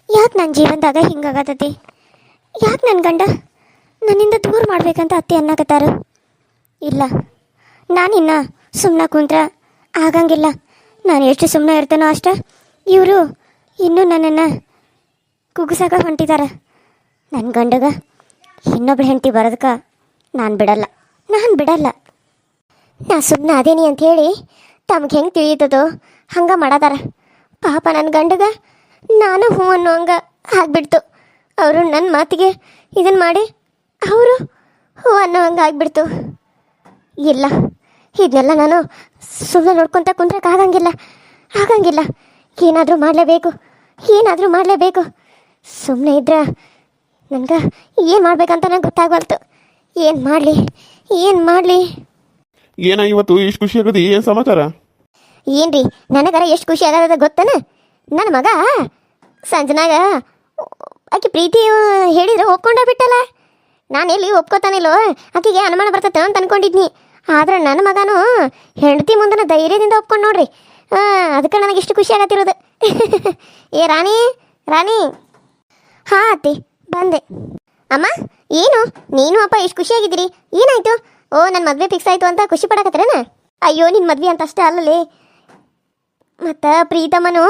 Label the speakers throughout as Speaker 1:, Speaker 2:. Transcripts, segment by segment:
Speaker 1: ಯಾಕೆ ನನ್ನ ಜೀವನದಾಗ ಹಿಂಗಾಗತೈತಿ? ಯಾಕೆ ನನ್ನ ಗಂಡ ನನ್ನಿಂದ ದೂರ ಮಾಡ್ಬೇಕಂತ ಅತ್ತೆ ಅನ್ನಕತ್ತಾರ? ಇಲ್ಲ, ನಾನಿನ್ನ ಸುಮ್ಮನೆ ಕುಂತ್ರ ಆಗಂಗಿಲ್ಲ. ನಾನು ಎಷ್ಟು ಸುಮ್ಮನೆ ಇರ್ತೇನೋ ಅಷ್ಟ ಇವರು ಇನ್ನೂ ನನ್ನನ್ನು ಕುಗ್ಸಾಕ ಹೊಂಟಿದ್ದಾರೆ. ನನ್ನ ಗಂಡಗ ಇನ್ನೊಬ್ಳು ಹೆಂಡತಿ ಬರೋದಕ್ಕೆ ನಾನು ಬಿಡಲ್ಲ. ನಾ ಸುಮ್ಮನೆ ಅದೇನಿ ಅಂಥೇಳಿ ತಮ್ಗೆ ಹೆಂಗೆ ತಿಳಿಯುತ್ತದೋ ಹಂಗೆ ಮಾಡದಾರ. ಪಾಪ ನನ್ನ ಗಂಡಗ ನಾನು ಹ್ಞೂ ಅನ್ನೋ ಹಂಗೆ ಆಗ್ಬಿಡ್ತು. ಅವರು ನನ್ನ ಮಾತಿಗೆ ಇದನ್ನು ಮಾಡಿ ಅವರು ಹ್ಞೂ ಅನ್ನೋ ಹಂಗೆ ಆಗ್ಬಿಡ್ತು. ಇಲ್ಲ, ಇದನ್ನೆಲ್ಲ ನಾನು ಸುಮ್ಮನೆ ನೋಡ್ಕೊತ ಕುಂದ್ರಕ್ಕೆ ಆಗಂಗಿಲ್ಲ. ಏನಾದರೂ ಮಾಡಲೇಬೇಕು. ಸುಮ್ಮನೆ ಇದ್ರೆ ನನಗೆ ಏನು ಮಾಡ್ಬೇಕಂತ ನಂಗೆ ಗೊತ್ತಾಗವಲ್ತು. ಏನು ಮಾಡಲಿ?
Speaker 2: ಏನ ಇವತ್ತು ಇಷ್ಟು ಖುಷಿ ಆಗೋದು? ಏನು ಸಮಾಚಾರ?
Speaker 1: ಏನ್ರಿ, ನನಗರ ಎಷ್ಟು ಖುಷಿ ಆಗದ ಗೊತ್ತನ? ನನ್ನ ಮಗ ಸಂಜನಾಗ ಆಕೆ ಪ್ರೀತಿ ಹೇಳಿದ್ರೆ ಒಪ್ಕೊಂಡ ಬಿಟ್ಟಲ್ಲ. ನಾನು ಎಲ್ಲಿ ಒಪ್ಕೋತಾನಿಲ್ಲೋ, ಆಕೆಗೆ ಅನುಮಾನ ಬರ್ತತೆ ಅಂತ ಅನ್ಕೊಂಡಿದ್ನಿ. ಆದ್ರೆ ನನ್ನ ಮಗನೂ ಹೆಂಡತಿ ಮುಂದನ ಧೈರ್ಯದಿಂದ ಒಪ್ಕೊಂಡು ನೋಡ್ರಿ. ಅದಕ್ಕೆ ನನಗೆ ಇಷ್ಟು ಖುಷಿ ಆಗತ್ತಿರೋದು. ಏ ರಾಣಿ, ಹಾಂ ಅತ್ತಿ ಬಂದೆ. ಅಮ್ಮ, ಏನು ನೀನು ಅಪ್ಪ ಎಷ್ಟು ಖುಷಿಯಾಗಿದ್ದೀರಿ? ಏನಾಯ್ತು? ಓ, ನನ್ನ ಮದುವೆ ಫಿಕ್ಸ್ ಆಯಿತು ಅಂತ ಖುಷಿ ಪಡಕತ್ರೇನ? ಅಯ್ಯೋ, ನಿನ್ನ ಮದ್ವೆ ಅಂತ ಅಷ್ಟೇ ಅಲ್ಲಲೇ, ಮತ್ತು ಪ್ರೀತಮ್ಮನು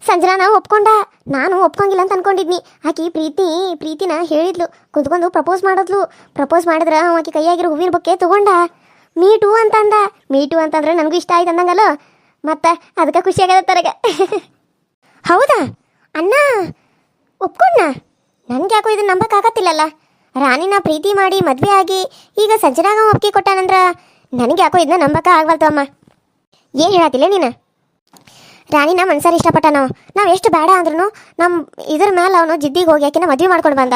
Speaker 1: ಸಂಜನಾನ ಒಪ್ಕೊಂಡ. ನಾನು ಒಪ್ಕೊಂಗಿಲ್ಲ ಅಂತ ಅನ್ಕೊಂಡಿದ್ನಿ. ಆಕಿ ಪ್ರೀತಿನ ಹೇಳಿದ್ಲು, ಕುತ್ಕೊಂಡು ಪ್ರಪೋಸ್ ಮಾಡಿದ್ರೆ ಆಕಿ ಕೈಯಾಗಿರೋ ಹೂವಿನ ಬೊಕ್ಕೆ ತಗೊಂಡ ಮೀಟು ಅಂತಂದ್ರೆ ನನಗೂ ಇಷ್ಟ ಆಯ್ತು ಅಂದಂಗಲ್ಲ. ಮತ್ತು ಅದಕ್ಕೆ ಖುಷಿ ಆಗದ ತರಗ. ಹೌದಾ ಅಣ್ಣ ಒಪ್ಕೊಂಡ? ನನಗೆ ಯಾಕೋ ಇದನ್ನ ನಂಬಕ್ಕಾಗತ್ತಿಲ್ಲಲ್ಲ. ರಾಣಿನ ಪ್ರೀತಿ ಮಾಡಿ ಮದುವೆ ಆಗಿ ಈಗ ಸಂಜನಾಗ ಒಪ್ಪಿಗೆ ಕೊಟ್ಟಾನಂದ್ರ ನನಗೆ ಯಾಕೋ ಇದನ್ನ ನಂಬಕ ಆಗ್ವಲ್ತು ಅಮ್ಮ. ಏನು ಹೇಳತ್ತಿಲ್ಲ ನೀನು? ರಾಣಿನ ಮನ್ಸಾರ ಇಷ್ಟಪಟ್ಟನೋ. ನಾವು ಎಷ್ಟು ಬೇಡ ಅಂದ್ರೂ ನಮ್ಮ ಇದ್ರ ಮೇಲೆ ಅವನು ಜಿದ್ದಿಗೆ ಹೋಗಿ ಆಕಿನ ಮದುವೆ ಮಾಡ್ಕೊಂಡು ಬಂದ.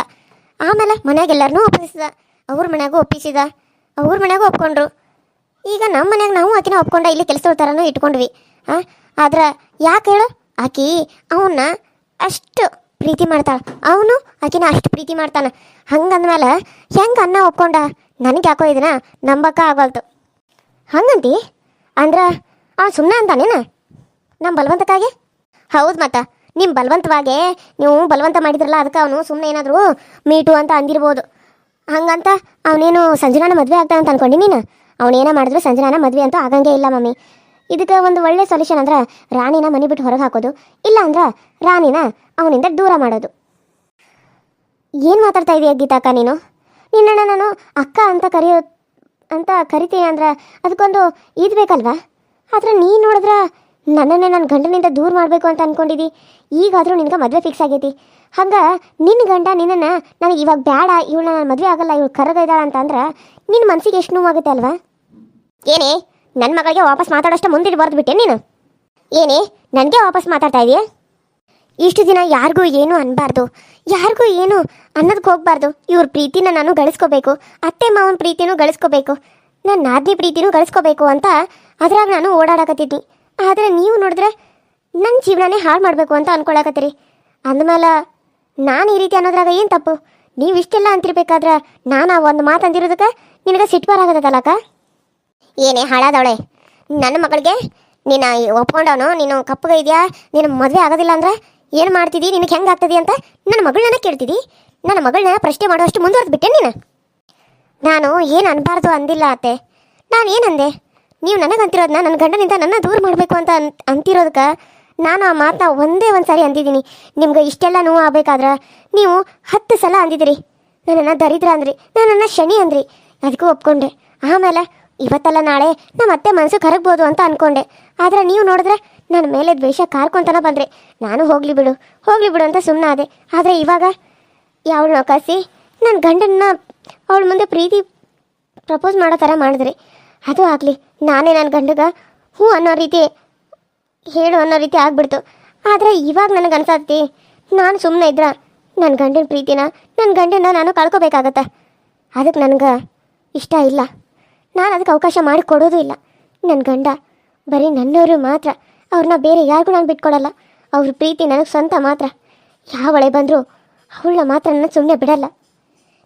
Speaker 1: ಆಮೇಲೆ ಮನ್ಯಾಗೆಲ್ಲರನ್ನೂ ಒಪ್ಪಿಸಿದ, ಅವ್ರ ಮನ್ಯಾಗೂ ಒಪ್ಪಿಸಿದ, ಅವ್ರ ಮನ್ಯಾಗೂ ಒಪ್ಕೊಂಡ್ರು. ಈಗ ನಮ್ಮ ಮನ್ಯಾಗ ನಾವು ಆಕಿನ ಒಪ್ಕೊಂಡ ಇಲ್ಲಿ ಕೆಲಸದ ಥರನೂ ಇಟ್ಕೊಂಡ್ವಿ. ಆದ್ರೆ ಯಾಕೆ ಹೇಳು? ಆಕಿ ಅವನ್ನ ಅಷ್ಟು ಪ್ರೀತಿ ಮಾಡ್ತಾಳೆ, ಅವನು ಆಕಿನ ಅಷ್ಟು ಪ್ರೀತಿ ಮಾಡ್ತಾನೆ. ಹಂಗಂದ್ಮೇಲೆ ಹೆಂಗೆ ಅನ್ನ ಒಪ್ಕೊಂಡ? ನನಗೆ ಯಾಕೋ ಇದನ್ನ ನಂಬಕ್ಕ ಆಗಲ್ತು. ಹಂಗಂತಿ ಅಂದ್ರೆ ಅವ್ನು ಸುಮ್ಮನೆ ಅಂತಾನೇನ ನಮ್ಮ ಬಲವಂತಕ್ಕಾಗಿ? ಹೌದು, ಮತ್ತು ನಿಮ್ಮ ಬಲವಂತವಾಗೆ ನೀವು ಬಲವಂತ ಮಾಡಿದ್ರಲ್ಲ, ಅದಕ್ಕೆ ಅವನು ಸುಮ್ಮನೆ ಏನಾದರೂ ಮೀಟು ಅಂತ ಅಂದಿರ್ಬೋದು. ಹಂಗಂತ ಅವನೇನು ಸಂಜನಾನ ಮದುವೆ ಆಗ್ತಾನೆ ಅಂತ ಅನ್ಕೊಂಡು ನೀನು? ಅವನೇನ ಮಾಡಿದ್ರು ಸಂಜನಾನ ಮದುವೆ ಅಂತೂ ಆಗಂಗೇ ಇಲ್ಲ ಮಮ್ಮಿ. ಇದಕ್ಕೆ ಒಂದು ಒಳ್ಳೆ ಸೊಲ್ಯೂಷನ್ ಅಂದ್ರೆ ರಾಣಿನ ಮನೆ ಬಿಟ್ಟು ಹೊರಗೆ ಹಾಕೋದು, ಇಲ್ಲ ಅಂದ್ರೆ ರಾಣಿನ ಅವನಿಂದ ದೂರ ಮಾಡೋದು. ಏನು ಮಾತಾಡ್ತಾ ಇದೀಯ ಗೀತಾಕ್ಕ ನೀನು? ನಿನ್ನನ್ನು ನಾನು ಅಕ್ಕ ಅಂತ ಕರಿತೀನಿ ಅಂದ್ರೆ ಅದಕ್ಕೊಂದು ಇದು ಬೇಕಲ್ವಾ? ಆದರೆ ನೀನು ನೋಡಿದ್ರೆ ನನ್ನನ್ನೇ ನನ್ನ ಗಂಡನಿಂದ ದೂರ ಮಾಡಬೇಕು ಅಂತ ಅಂದ್ಕೊಂಡಿದ್ದಿ. ಈಗಾದರೂ ನಿನಗೆ ಮದುವೆ ಫಿಕ್ಸ್ ಆಗೈತಿ. ಹಂಗೆ ನಿನ್ನ ಗಂಡ ನಿನ್ನನ್ನು ನನಗೆ ಇವಾಗ ಬೇಡ, ಇವಳು ನಾನು ಮದುವೆ ಆಗಲ್ಲ, ಇವಳು ಕರಗೈದಾಳ ಅಂತ ಅಂದ್ರೆ ನಿನ್ನ ಮನಸ್ಸಿಗೆ ಎಷ್ಟು ನೋವಾಗುತ್ತೆ ಅಲ್ವಾ? ಏನೇ ನನ್ನ ಮಗಳಿಗೆ ವಾಪಸ್ ಮಾತಾಡೋಷ್ಟು ಮುಂದಿಟ್ಟು ಬರೆದು ಬಿಟ್ಟೆ ನೀನು? ಏನೇ ನನಗೆ ವಾಪಸ್ ಮಾತಾಡ್ತಾ ಇದೆಯಾ? ಇಷ್ಟು ದಿನ ಯಾರಿಗೂ ಏನೂ ಅನ್ನಬಾರ್ದು, ಯಾರಿಗೂ ಏನು ಅನ್ನೋದಕ್ಕೆ ಹೋಗಬಾರ್ದು. ಇವ್ರ ಪ್ರೀತಿನ ನಾನು ಗಳಿಸ್ಕೋಬೇಕು, ಅತ್ತೆ ಮಾವನ ಪ್ರೀತಿನೂ ಗಳಿಸ್ಕೋಬೇಕು, ನನ್ನ ನಾದಿನಿ ಪ್ರೀತಿನೂ ಗಳಿಸ್ಕೋಬೇಕು ಅಂತ ಅದ್ರಾಗ ನಾನು ಓಡಾಡಕತ್ತಿದ್ನಿ. ಆದರೆ ನೀವು ನೋಡಿದ್ರೆ ನನ್ನ ಜೀವನನೇ ಹಾಳು ಮಾಡಬೇಕು ಅಂತ ಅಂದ್ಕೊಳಕತ್ತೀರಿ. ಅಂದಮೇಲೆ ನಾನು ಈ ರೀತಿ ಅನ್ನೋದ್ರಾಗ ಏನು ತಪ್ಪು? ನೀವು ಇಷ್ಟೆಲ್ಲ ಅಂತಿರ್ಬೇಕಾದ್ರೆ ನಾನು ಆ ಒಂದು ಮಾತು ಅಂದಿರೋದಕ್ಕೆ ನಿನಗೆ ಸಿಟ್ಟು ಬರಾಗತ್ತಲ್ಲಕ್ಕ? ಏನೇ ಹಾಳಾದವಳೆ, ನನ್ನ ಮಗಳಿಗೆ ನೀನು ಒಪ್ಕೊಂಡವನು ನೀನು ಕಪ್ಪಗೆ ಇದೆಯಾ, ನೀನು ಮದುವೆ ಆಗೋದಿಲ್ಲ ಅಂದ್ರೆ ಏನು ಮಾಡ್ತಿದ್ದಿ, ನಿನಗೆ ಹೆಂಗೆ ಆಗ್ತದೆ ಅಂತ ನನ್ನ ಮಗಳನ್ನ ಕೇಳ್ತಿದ್ದಿ? ನನ್ನ ಮಗಳನ್ನ ಪ್ರಶ್ನೆ ಮಾಡುವಷ್ಟು ಮುಂದುವರೆದು ಬಿಟ್ಟೆ ನೀನು. ನಾನು ಏನು ಅನ್ಬಾರ್ದು ಅಂದಿಲ್ಲ ಅತ್ತೆ. ನಾನು ಏನಂದೆ? ನೀವು ನನಗಂತಿರೋದನ್ನ ನನ್ನ ಗಂಡನಿಂದ ನನ್ನ ದೂರ ಮಾಡಬೇಕು ಅಂತ ಅಂತಿರೋದಕ್ಕೆ ನಾನು ಆ ಮಾತನ್ನ ಒಂದೇ ಒಂದು ಸಾರಿ ಅಂದಿದ್ದೀನಿ. ನಿಮ್ಗೆ ಇಷ್ಟೆಲ್ಲ ನೋವು ಆಗಬೇಕಾದ್ರೆ ನೀವು 10 ಸಲ ಅಂದಿದ್ದೀರಿ. ನನ್ನನ್ನು ದರಿದ್ರ ಅಂದ್ರಿ, ನನ್ನನ್ನು ಶನಿ ಅಂದ್ರಿ, ಅದಕ್ಕೂ ಒಪ್ಕೊಂಡೆ. ಆಮೇಲೆ ಇವತ್ತಲ್ಲ ನಾಳೆ ನಮ್ಮ ಅತ್ತೆ ಮನಸ್ಸು ಕರಗ್ಬೋದು ಅಂತ ಅಂದ್ಕೊಂಡೆ. ಆದರೆ ನೀವು ನೋಡಿದ್ರೆ ನನ್ನ ಮೇಲೆ ದ್ವೇಷ ಕಾರ್ಕೊಂತನ ಬಂದರೆ ನಾನು ಹೋಗಲಿ ಬಿಡು ಅಂತ ಸುಮ್ಮನೆ ಆದೆ. ಆದರೆ ಇವಾಗ ಯಾವಳನ್ನ ಕಸಿ ನನ್ನ ಗಂಡನ್ನ ಅವಳ ಮುಂದೆ ಪ್ರೀತಿ ಪ್ರಪೋಸ್ ಮಾಡೋ ಥರ ಮಾಡಿದ್ರಿ. ಅದು ಆಗಲಿ, ನಾನೇ ನನ್ನ ಗಂಡಗೆ ಹ್ಞೂ ಅನ್ನೋ ರೀತಿ ಹೇಳು ಅನ್ನೋ ರೀತಿ ಆಗ್ಬಿಡ್ತು. ಆದರೆ ಇವಾಗ ನನಗೆ ಅನ್ಸತ್ತಿ ನಾನು ಸುಮ್ಮನೆ ಇದ್ರೆ ನನ್ನ ಗಂಡನ ಪ್ರೀತಿನ ನನ್ನ ಗಂಡನ ನಾನು ಕಳ್ಕೊಬೇಕಾಗತ್ತೆ. ಅದಕ್ಕೆ ನನಗೆ ಇಷ್ಟ ಇಲ್ಲ, ನಾನು ಅದಕ್ಕೆ ಅವಕಾಶ ಮಾಡಿ ಕೊಡೋದು ಇಲ್ಲ. ನನ್ನ ಗಂಡ ಬರೀ ನನ್ನವರು ಮಾತ್ರ, ಅವ್ರನ್ನ ಬೇರೆ ಯಾರಿಗೂ ನಾನು ಬಿಟ್ಕೊಡಲ್ಲ. ಅವ್ರ ಪ್ರೀತಿ ನನಗೆ ಸ್ವಂತ ಮಾತ್ರ. ಯಾವಳೆ ಬಂದರೂ ಅವಳನ್ನ ಮಾತ್ರ ನನ್ನ ಸುಮ್ಮನೆ ಬಿಡಲ್ಲ.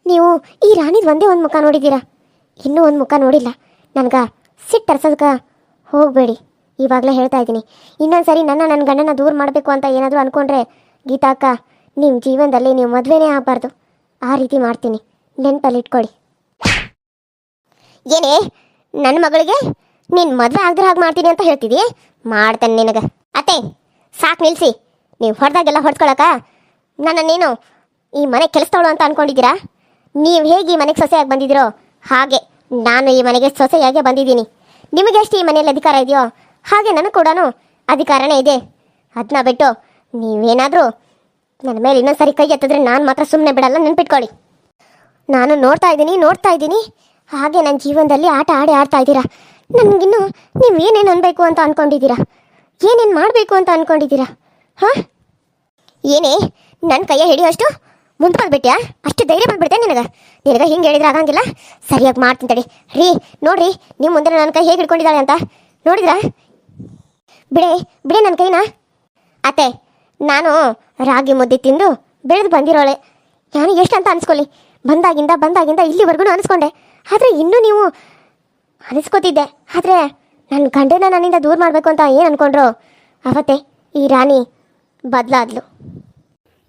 Speaker 1: ನೀವು ಈ ರಾಣಿದು ಒಂದೇ ಒಂದು ಮುಖ ನೋಡಿದ್ದೀರಾ, ಇನ್ನೂ ಒಂದು ಮುಖ ನೋಡಿಲ್ಲ. ನನಗೆ ಸಿಟ್ಟು ತರ್ಸೋದಕ್ಕೆ ಹೋಗಬೇಡಿ, ಇವಾಗಲೇ ಹೇಳ್ತಾ ಇದ್ದೀನಿ. ಇನ್ನೊಂದು ಸರಿ ನನ್ನ ಗಂಡನ ದೂರ ಮಾಡಬೇಕು ಅಂತ ಏನಾದರೂ ಅಂದ್ಕೊಂಡ್ರೆ ಗೀತಾ ಅಕ್ಕ ನಿಮ್ಮ ಜೀವನದಲ್ಲಿ ನೀವು ಮದುವೆನೇ ಆಗಬಾರ್ದು. ಆ ರೀತಿ ಮಾಡ್ತೀನಿ, ನೆನಪಲ್ಲಿ ಇಟ್ಕೊಳ್ಳಿ. ಏನೇ ನನ್ನ ಮಗಳಿಗೆ ನೀನು ಮದುವೆ ಆಗದ್ರೆ ಹಾಗೆ ಮಾಡ್ತೀನಿ ಅಂತ ಹೇಳ್ತಿದ್ದೀ? ಮಾಡ್ತೇನೆ ನಿನಗೆ. ಅತ್ತೆ ಸಾಕು ನಿಲ್ಲಿಸಿ. ನೀವು ಹೊಡೆದಾಗೆಲ್ಲ ಹೊಡ್ಕೊಳಕ ನನ್ನ ನೀನು ಈ ಮನೆ ಕೆಲಸದವಳು ಅಂತ ಅಂದ್ಕೊಂಡಿದ್ದೀರಾ? ನೀವು ಹೇಗೆ ಈ ಮನೆಗೆ ಸೊಸೆಯಾಗಿ ಬಂದಿದ್ದೀರೋ ಹಾಗೆ ನಾನು ಈ ಮನೆಗೆ ಸೊಸೆಯಾಗೆ ಬಂದಿದ್ದೀನಿ. ನಿಮಗೆ ಎಷ್ಟು ಈ ಮನೆಯಲ್ಲಿ ಅಧಿಕಾರ ಇದೆಯೋ ಹಾಗೆ ನನಗೆ ಕೂಡ ಅಧಿಕಾರನೇ ಇದೆ. ಅದನ್ನ ಬಿಟ್ಟು ನೀವೇನಾದರೂ ನನ್ನ ಮೇಲೆ ಇನ್ನೊಂದು ಸರಿ ಕೈ ಎತ್ತಿದ್ರೆ ನಾನು ಮಾತ್ರ ಸುಮ್ಮನೆ ಬಿಡಲ್ಲ, ನೆನ್ಪಿಟ್ಕೊಳ್ಳಿ. ನಾನು ನೋಡ್ತಾ ಇದ್ದೀನಿ ಹಾಗೆ ನನ್ನ ಜೀವನದಲ್ಲಿ ಆಟ ಆಡ್ತಾ ಇದ್ದೀರಾ. ನನಗಿನ್ನು ನೀವು ಏನೇನು ಅನ್ಬೇಕು ಅಂತ ಅಂದ್ಕೊಂಡಿದ್ದೀರಾ? ಏನೇನು ಮಾಡಬೇಕು ಅಂತ ಅಂದ್ಕೊಂಡಿದ್ದೀರಾ? ಹಾಂ, ಏನೇ ನನ್ನ ಕೈಯ ಹಿಡಿಯೋಷ್ಟು ಮುಂದೆ ಬಂದ್ಬಿಟ್ಯಾ? ಅಷ್ಟು ಧೈರ್ಯ ಬಂದ್ಬಿಡ್ತೆ ನಿನಗೆ ಹಿಂಗೆ ಹೇಳಿದ್ರೆ ಆಗಂಗಿಲ್ಲ. ಸರಿಯಾಗಿ ಮಾಡ್ತೀನಿ ತಡಿ. ನೋಡ್ರಿ ನೀವು ಮುಂದೆ ನನ್ನ ಕೈ ಹೇಗೆ ಹಿಡ್ಕೊಂಡಿದ್ದಾಳೆ ಅಂತ ನೋಡಿದ್ರಾ? ಬಿಡೆ ನನ್ನ ಕೈನ. ಅತ್ತೆ ನಾನು ರಾಗಿ ಮುದ್ದೆ ತಿಂದು ಬೆಳೆದು ಬಂದಿರೋಳೆ. ನಾನು ಎಷ್ಟು ಅಂತ ಅನ್ಸ್ಕೊಳ್ಳಿ, ಬಂದಾಗಿಂದ ಇಲ್ಲಿವರೆಗೂ ಅನಿಸ್ಕೊಂಡೆ. ಆದರೆ ಇನ್ನೂ ನೀವು ಅನಿಸ್ಕೋತಿದ್ದೆ. ಆದರೆ ನನ್ನ ಗಂಡನ ನನ್ನಿಂದ ದೂರ ಮಾಡಬೇಕು ಅಂತ ಏನು ಅಂದ್ಕೊಂಡ್ರು ಅವತ್ತೇ ಈ ರಾಣಿ ಬದಲಾದ್ಲು.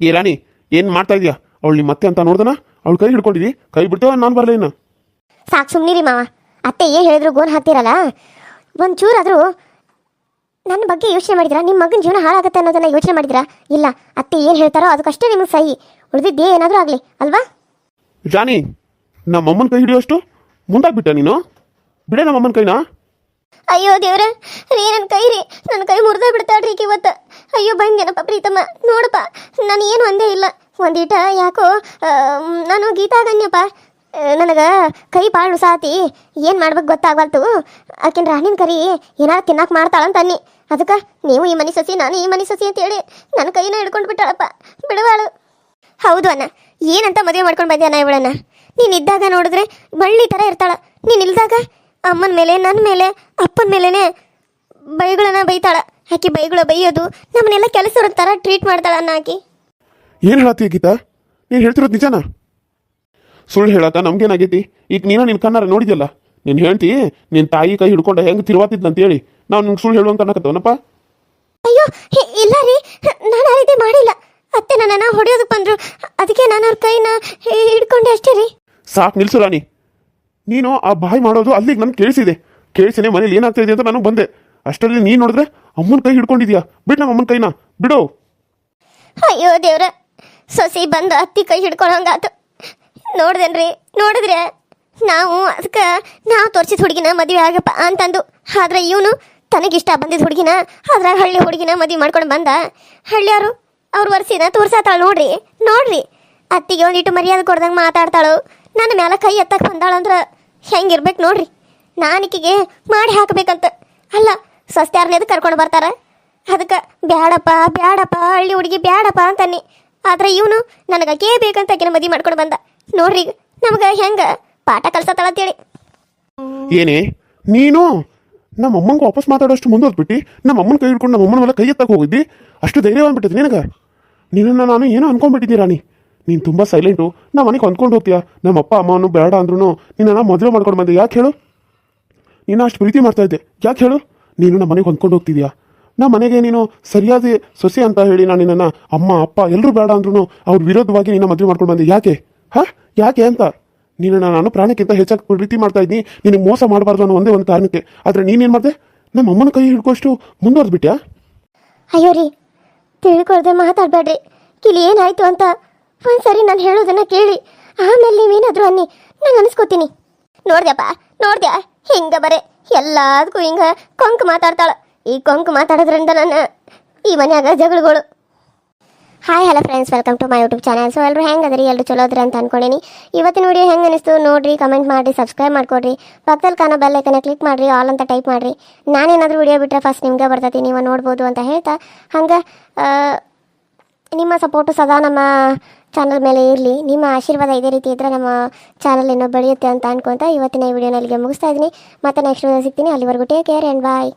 Speaker 2: ಈ ರಾಣಿ ಏನು ಮಾಡ್ತಾ ಇದೀಯಾ? ಅವಳು ನಿಮ್ಮ ಮತ್ತೆ ಅಂತ ನೋಡ್ದನ? ಅವಳು ಕೈ ಹಿಡ್ಕೊಂಡಿದ್ದಿ, ಕೈ ಬಿಡ್ತೇವ ನಾನು ಬರಲ್ಲ ಇನ್ನು.
Speaker 1: ಸಾಕು ಸುಮ್ಮನಿರಿ ಮಾವ. ಅತ್ತೆ ಏನು ಹೇಳಿದ್ರು ಗೋನ್ ಹಾಕ್ತಿರಲ್ಲ. ಒಂಚೂರಾದರೂ ನನ್ನ ಬಗ್ಗೆ ಯೋಚನೆ ಮಾಡಿದ್ರಾ? ನಿಮ್ಮ ಮಗನ ಜೀವನ ಹಾಳಾಗುತ್ತೆ ಅನ್ನೋದನ್ನ ಯೋಚನೆ ಮಾಡಿದ್ರಾ? ಇಲ್ಲ, ಅತ್ತೆ ಏನು ಹೇಳ್ತಾರೋ ಅದಕ್ಕಷ್ಟೇ ನಿಮಗೆ ಸಹಿ. ಉಳಿದಿದ್ದೇ ಏನಾದರೂ ಆಗಲಿ ಅಲ್ವಾ?
Speaker 2: ಜಾನಿ, ನಮ್ಮಮ್ಮನ ಕೈ ಹಿಡಿಯೋಷ್ಟು ಮುಂದಾಗ್ಬಿಟ್ಟ ನೀನು? ಬಿಡೆ ನಮ್ಮಮ್ಮನ ಕೈನಾ.
Speaker 1: ಅಯ್ಯೋ ದೇವ್ರ, ನನ್ನ ಕೈ ಮುರಿದ ಬಿಡ್ತಾಳ್ರಿ ಈಗ ಇವತ್ತು. ಅಯ್ಯೋ ಬಂದೇನಪ್ಪ ಪ್ರೀತಮ್ಮ. ನೋಡಪ್ಪ ನಾನು ಏನು ಒಂದೇ ಇಲ್ಲ, ಒಂದೀಟ ಯಾಕೋ ನಾನು ಗೀತಾಗನ್ಯಪ್ಪ. ನನಗೆ ಕೈ ಭಾಳ ಸಾತಿ, ಏನು ಮಾಡ್ಬೇಕು ಗೊತ್ತಾಗಲ್ತು. ಆಕಿನ ರಾಣಿನ ಕರಿ ಏನಾರು ತಿನ್ನಕ್ಕೆ ಮಾಡ್ತಾಳಂತ ಅನ್ನಿ. ಅದಕ್ಕೆ ನೀವು ಈ ಮನೆ ಸೊಸಿ, ನಾನು ಈ ಮನೆ ಸೊಸಿ ಅಂತೇಳಿ ನನ್ನ ಕೈನ ಹಿಡ್ಕೊಂಡು ಬಿಟ್ಟಾಳಪ್ಪ, ಬಿಡುವಾಳು. ಹೌದು ಅಣ್ಣ, ಏನಂತ ಮದುವೆ ಮಾಡ್ಕೊಂಡು ಬಂದೆ ಅಣ್ಣ ಇವಳನ್ನ. ನೀನು ಇದ್ದಾಗ ನೋಡಿದ್ರೆ ಬಳ್ಳಿ ಥರ ಇರ್ತಾಳ, ನೀನು ಇಲ್ದಾಗ ಅಮ್ಮನ ಮೇಲೆ, ನನ್ನ ಮೇಲೆ, ಅಪ್ಪನ ಮೇಲೇ ಬೈಗಳನ್ನ ಬೈತಾಳ. ಆಕಿ ಬೈಯೋದು ನಮ್ಮನ್ನೆಲ್ಲ ಕೆಲಸವ್ರ ಥರ ಟ್ರೀಟ್ ಮಾಡ್ತಾಳ ಅನ್ನ ಆಕಿ.
Speaker 2: ಏನು ಹೇಳತ್ತೀಯ ಗೀತಾ? ನೀನು ಹೇಳ್ತಿರೋದು ನಿಜನಾ? ಸುಳ್ಳು ಹೇಳಕ್ಕ ನಮ್ಗೇನಾಗೈತಿ? ಈಗ ನೀನು ನಿನ್ನ ಕಣ್ಣಾರ ನೋಡಿದ್ಯಲ್ಲ, ನೀನು ಹೇಳ್ತಿ ನಿನ್ನ ತಾಯಿ ಕೈ ಹಿಡ್ಕೊಂಡು ಹೆಂಗೆ ತಿರುವಾತಿದ್ನಂತೇಳಿ ನಾವು ನಿಮ್ಗೆ ಸುಳ್ಳು ಹೇಳುವಂತ ಅನ್ನಕತ್ತವನಪ್ಪ.
Speaker 1: ಅಯ್ಯೋ ಇಲ್ಲ ರೀ, ನಾನು ಆ ರೀತಿ ಮಾಡಿಲ್ಲ. ಅತ್ತೆ ನನ್ನನ್ನು ಹೊಡೆಯೋದಕ್ಕೆ ಬಂದರು, ಅದಕ್ಕೆ ನಾನು ಅವ್ರ ಕೈನ ಹಿಡ್ಕೊಂಡೆ ಅಷ್ಟೇ ರೀ.
Speaker 2: ಸಾಕು ನಿಲ್ಸು ರಾಣಿ. ನೀನು ಆ ಬಾಯಿ ಮಾಡೋದು ಅಲ್ಲಿಗೆ ನನಗೆ ಕೇಳಿಸಿನೇ ಮನೇಲಿ ಏನಾಗ್ತಾ ಇದೆ ಅಂತ ನಾನು ಬಂದೆ. ಅಷ್ಟರಲ್ಲಿ ನೀನು ನೋಡಿದ್ರೆ ಅಮ್ಮನ ಕೈ ಹಿಡ್ಕೊಂಡಿದ್ಯಾ? ಬಿಡು ನಮ್ಮ ಅಮ್ಮನ ಕೈನ ಬಿಡು.
Speaker 1: ಅಯ್ಯೋ ದೇವ್ರ, ಸೊಸಿ ಬಂದು ಅತ್ತಿ ಕೈ ಹಿಡ್ಕೊಳಂಗಾತು. ನೋಡಿದ್ರೆ ಅದಕ್ಕೆ ನಾವು ತೋರಿಸಿದ ಹುಡುಗಿನ ಮದುವೆ ಆಗಪ್ಪ ಅಂತಂದು. ಆದ್ರೆ ಇವನು ತನಗಿಷ್ಟ ಬಂದಿದ್ದ ಹುಡುಗಿನ, ಅದ್ರಾಗ ಹಳ್ಳಿ ಹುಡುಗಿನ ಮದುವೆ ಮಾಡ್ಕೊಂಡು ಬಂದ. ಹಳ್ಳಿಯಾರು ಅವ್ರ ವರ್ಷಿನ ತೋರ್ಸಾತಾಳ. ನೋಡ್ರಿ ಅತ್ತಿಗೆ ಒಂದಿಟ್ಟು ಮರ್ಯಾದೆ ಕೊಡ್ದಂಗೆ ಮಾತಾಡ್ತಾಳು. ನನ್ನ ಮ್ಯಾಲ ಕೈ ಎತ್ತಕ್ಕೆ ಬಂದಾಳಂದ್ರೆ ಹೆಂಗಿರ್ಬೇಕು ನೋಡ್ರಿ. ನಾನಿಕಿಗೆ ಮಾಡಿ ಹಾಕಬೇಕಂತ ಅಲ್ಲ, ಸ್ವಸ್ತ್ಯಾರನೇದು ಕರ್ಕೊಂಡು ಬರ್ತಾರ. ಅದಕ್ಕೆ ಬ್ಯಾಡಪ್ಪ ಹಳ್ಳಿ ಹುಡುಗಿ ಬ್ಯಾಡಪ್ಪ ಅಂತನ್ನಿ. ಆದ್ರೆ ಇವನು ನನಗೇ ಬೇಕಂತ ಆಕಿನ ಮದುವೆ ಮಾಡ್ಕೊಂಡು ಬಂದ. ನೋಡ್ರಿ ನಮ್ಗೆ ಹೆಂಗೆ ಪಾಠ ಕಲ್ಸತ್ತಾಳ ಅಂತೇಳಿ.
Speaker 2: ಏನೇ ನೀನು ನಮ್ಮಮ್ಮಂಗೆ ವಾಪಸ್ ಮಾತಾಡೋಷ್ಟು ಮುಂದೋದ್ಬಿಟ್ಟು ನಮ್ಮಮ್ಮನ ಕೈ ಹಿಡ್ಕೊಂಡು ನಮ್ಮಮ್ಮನ ಮೇಲೆ ಕೈ ಎತ್ತಕ್ಕೆ ಹೋಗಿದ್ದಿ? ಅಷ್ಟು ಧೈರ್ಯ ಬಂದ್ಬಿಟ್ಟಿದೆ ನಿನಗೆ? ನಿನ್ನನ್ನು ನಾನು ಏನೋ ಅನ್ಕೊಂಡ್ಬಿಟ್ಟಿದ್ದಿ ರಾಣಿ. ನೀನು ತುಂಬ ಸೈಲೆಂಟು. ನಮ್ಮ ಮನೆಗೆ ಹೊಂದ್ಕೊಂಡು ಹೋಗ್ತೀಯಾ. ನಮ್ಮ ಅಪ್ಪ ಅಮ್ಮನೂ ಬೇಡ ಅಂದ್ರೂ ನಿನ್ನ ಮದುವೆ ಮಾಡ್ಕೊಂಡು ಬಂದೆ. ಯಾಕೆ ಹೇಳು? ನೀನು ಅಷ್ಟು ಪ್ರೀತಿ ಮಾಡ್ತಾ ಇದ್ದೆ, ಯಾಕೆ ಹೇಳು? ನೀನು ನಮ್ಮ ಮನೆಗೆ ಹೊಂದ್ಕೊಂಡು ಹೋಗ್ತಿದ್ಯಾ? ನಮ್ಮ ಮನೆಗೆ ನೀನು ಸರಿಯಾದ ಸೊಸೆ ಅಂತ ಹೇಳಿ ನಾನು ನಿನ್ನನ್ನು ಅಮ್ಮ ಅಪ್ಪ ಎಲ್ಲರೂ ಬೇಡ ಅಂದ್ರೂ ಅವ್ರ ವಿರೋಧವಾಗಿ ನಿನ್ನ ಮದುವೆ ಮಾಡ್ಕೊಂಡು ಬಂದೆ. ಯಾಕೆ ಅಂತ ನಿನ್ನನ್ನು ನಾನು ಪ್ರಾಣಕ್ಕಿಂತ ಹೆಚ್ಚಾಗಿ ಪ್ರೀತಿ ಮಾಡ್ತಾ ಇದ್ದೀನಿ. ನಿನಗೆ ಮೋಸ ಮಾಡಬಾರ್ದು ಅನ್ನೋ ಒಂದೇ ಒಂದು ಕಾರಣಕ್ಕೆ. ಆದರೆ ನೀನೇನು ಮಾಡಿದೆ? ನಮ್ಮ ಅಮ್ಮನ ಕೈ ಹಿಡ್ಕೋಷ್ಟು ಮುಂದುವರೆದ್ಬಿಟ್ಯಾ?
Speaker 1: ಅಯ್ಯೋ ರೀ, ತಿಳ್ಕೊಳ್ದೆ ಮಾತಾಡಬೇಡ್ರಿ. ಇಲ್ಲಿ ಏನಾಯ್ತು ಅಂತ ಒಂದ್ಸರಿ ನಾನು ಹೇಳೋದನ್ನ ಕೇಳಿ ಆಮೇಲೆ ನೀವೇನಾದರೂ ಅನ್ನಿ, ನಾನು ಅನಿಸ್ಕೋತೀನಿ. ನೋಡ್ದ್ಯಾ ಹಿಂಗ ಬರೇ ಎಲ್ಲದಕ್ಕೂ ಹಿಂಗ ಕೊಂಕು ಮಾತಾಡ್ತಾಳ. ಈ ಕೊಂಕು ಮಾತಾಡೋದ್ರಿಂದ ನನ್ನ ಈ ಮನ್ಯಾಗ ಜಗಳಗಳು. Hi hello friends, welcome to my YouTube channel. So ಎಲ್ಲರೂ ಹೆಂಗೆ ಅದರಿ, ಎಲ್ಲರೂ ಚಲೋ ಅದ್ರಿ ಅಂತ ಅನ್ಕೊಂಡೀನಿ. ಇವತ್ತಿನ ವಿಡಿಯೋ ಹೆಂಗೆ ಅನಿಸ್ತು ನೋಡಿರಿ, ಕಮೆಂಟ್ ಮಾಡಿರಿ, ಸಬ್ಸ್ಕ್ರೈಬ್ ಮಾಡ್ಕೊಡ್ರಿ. ಪಕ್ಕದಲ್ಲಿ ಕಾಣೋ ಬೆಲ್ ಐಕನ್ನ ಕ್ಲಿಕ್ ಮಾಡಿರಿ, ಆಲ್ ಅಂತ ಟೈಪ್ ಮಾಡಿರಿ. ನಾನೇನಾದರೂ ವಿಡಿಯೋ ಬಿಟ್ಟರೆ ಫಸ್ಟ್ ನಿಮಗೆ ಬರ್ತೈತಿ, ನೀವು ನೋಡ್ಬೋದು ಅಂತ ಹೇಳ್ತಾ ಹಂಗೆ ನಿಮ್ಮ ಸಪೋರ್ಟು ಸದಾ ನಮ್ಮ ಚಾನಲ್ ಮೇಲೆ ಇರಲಿ. ನಿಮ್ಮ ಆಶೀರ್ವಾದ ಇದೇ ರೀತಿ ಇದ್ದರೆ ನಮ್ಮ ಚಾನಲ್ ಇನ್ನೂ ಬೆಳೆಯುತ್ತೆ ಅಂತ ಅನ್ಕೊತ ಇವತ್ತಿನ ಈ ವಿಡಿಯೋನ ಇಲ್ಲಿಗೆ ಮುಗಿಸ್ತಾ ಇದ್ದೀನಿ. ಮತ್ತೆ ನೆಕ್ಸ್ಟ್ ವಿಡಿಯೋ ಸಿಗ್ತೀನಿ. ಅಲ್ಲಿವರೆಗೂ ಟೇಕ್ ಕೇರ್ ಆ್ಯಂಡ್ ಬಾಯ್.